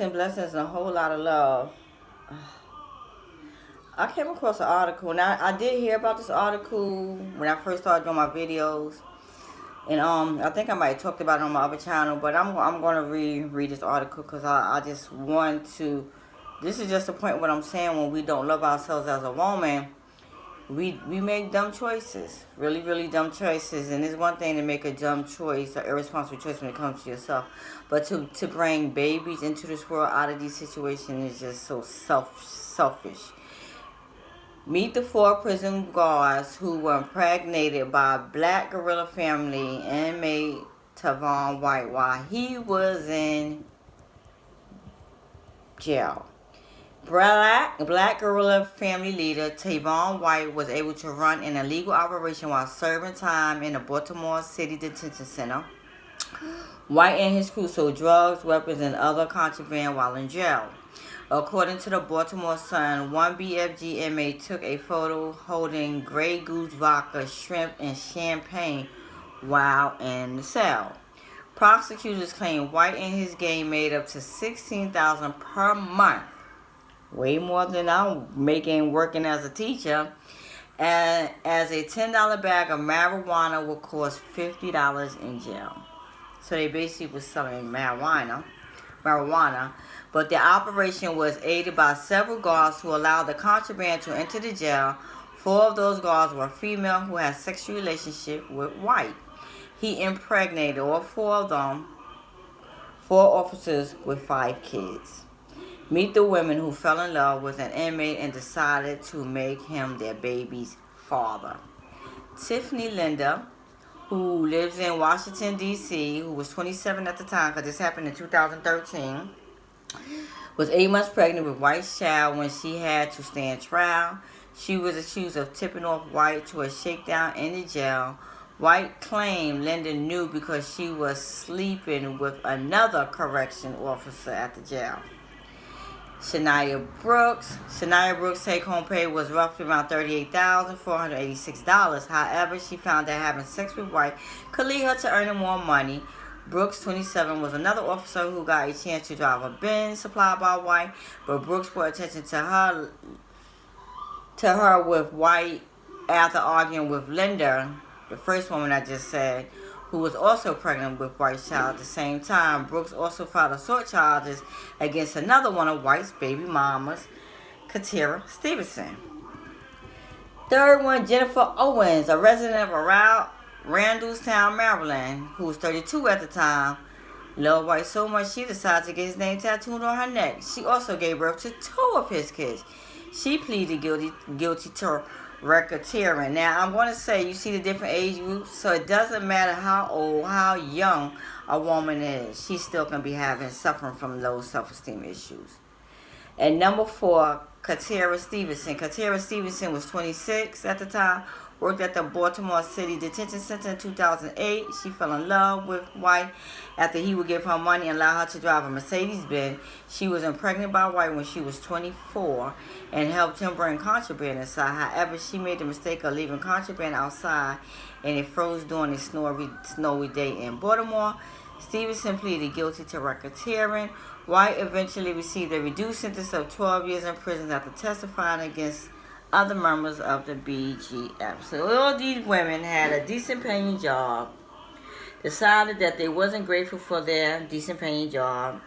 and blessings and a whole lot of love. I came across an article, and I did hear about this article when I first started doing my videos, and I think I might have talked about it on my other channel, but I'm gonna read this article because I just want to. This is just the point what I'm saying. When we don't love ourselves as a woman, we make dumb choices, really dumb choices, and it's one thing to make a dumb choice, an irresponsible choice when it comes to yourself, but to bring babies into this world out of these situations is just so selfish. Meet the 4 prison guards who were impregnated by a black gorilla family inmate Tavon White while he was in jail. Black gorilla family leader Tavon White was able to run an illegal operation while serving time in the Baltimore City Detention Center. White and his crew sold drugs, weapons, and other contraband while in jail. According to the Baltimore Sun, one BFG inmate took a photo holding Grey Goose vodka, shrimp, and champagne while in the cell. Prosecutors claim White and his gang made up to $16,000 per month, way more than I'm making working as a teacher, and as a $10 bag of marijuana would cost $50 in jail. So they basically was selling marijuana, but the operation was aided by several guards who allowed the contraband to enter the jail. 4 of those guards were female who had sexual relationship with White. He impregnated all 4 of them, 4 officers with 5 kids. Meet the women who fell in love with an inmate and decided to make him their baby's father. Tiffany Linda, who lives in Washington, D.C., who was 27 at the time, because this happened in 2013, was 8 months pregnant with White's child when she had to stand trial. She was accused of tipping off White to a shakedown in the jail. White claimed Linda knew because she was sleeping with another correction officer at the jail. Shania Brooks' take-home pay was roughly around $38,486. However, she found that having sex with White could lead her to earning more money. Brooks, 27, was another officer who got a chance to drive a Benz supplied by White, but Brooks brought attention to her with White after arguing with Linda, the first woman I just said, who was also pregnant with White's child at the same time. Brooks also filed assault charges against another one of White's baby mamas, Katira Stevenson. Third one, Jennifer Owens, a resident of Randallstown, Maryland, who was 32 at the time, loved White so much she decided to get his name tattooed on her neck. She also gave birth to 2 of his kids. She pleaded guilty to racketeering. Now, I'm going to say, you see the different age groups, so it doesn't matter how old, how young a woman is. She still can be suffering from low self-esteem issues. And number 4, Katira Stevenson. Katira Stevenson was 26 at the time, worked at the Baltimore City Detention Center in 2008. She fell in love with White after he would give her money and allow her to drive a Mercedes-Benz. She was impregnated by White when she was 24 and helped him bring contraband inside. However, she made the mistake of leaving contraband outside and it froze during a snowy day in Baltimore. Stevenson pleaded guilty to racketeering. White eventually received a reduced sentence of 12 years in prison after testifying against other members of the BGF. So all these women had a decent paying job, decided that they wasn't grateful for their decent paying job,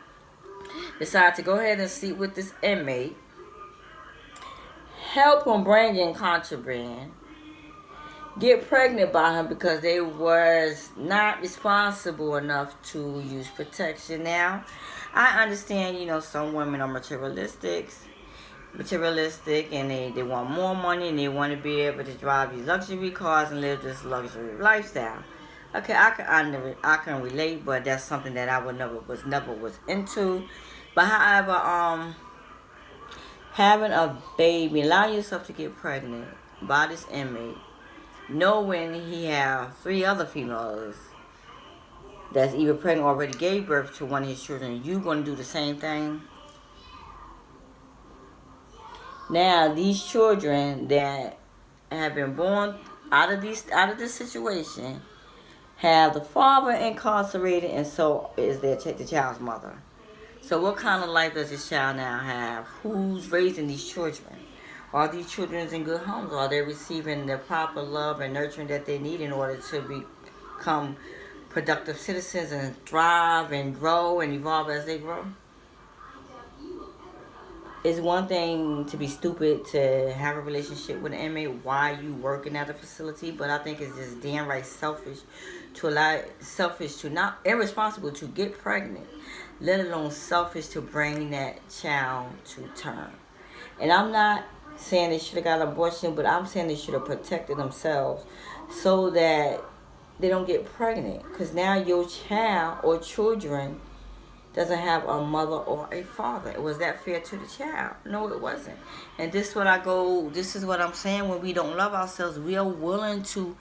decided to go ahead and sleep with this inmate, help him bring in contraband, get pregnant by him because they was not responsible enough to use protection. Now, I understand, some women are materialistic and they want more money and they want to be able to drive these luxury cars and live this luxury lifestyle. Okay, I can relate, but that's something that I never was into. But however, having a baby, allowing yourself to get pregnant by this inmate, knowing he have 3 other females that's either pregnant or already gave birth to one of his children, you gonna do the same thing? Now, these children that have been born out of this situation have the father incarcerated, and so is the child's mother. So what kind of life does this child now have? Who's raising these children? Are these children in good homes? Are they receiving the proper love and nurturing that they need in order to become productive citizens and thrive and grow and evolve as they grow? It's one thing to be stupid to have a relationship with an inmate while you working at a facility, but I think it's just damn right selfish to not irresponsible to get pregnant, let alone selfish to bring that child to term. And I'm not saying they should have got an abortion, but I'm saying they should have protected themselves so that they don't get pregnant. Because now your child or children doesn't have a mother or a father. Was that fair to the child? No, it wasn't. And this is what I'm saying, when we don't love ourselves, we are willing to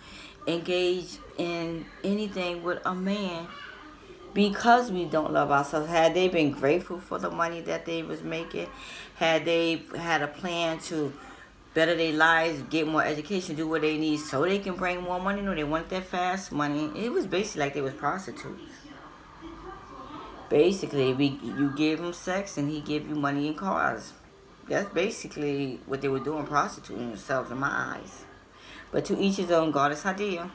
engage in anything with a man because we don't love ourselves. Had they been grateful for the money that they was making, had they had a plan to better their lives, get more education, do what they need so they can bring more money, no, they want that fast money. It was basically like they was prostitutes. Basically, you give him sex and he give you money and cars. That's basically what they were doing, prostituting themselves in my eyes. But to each his own, God is idea.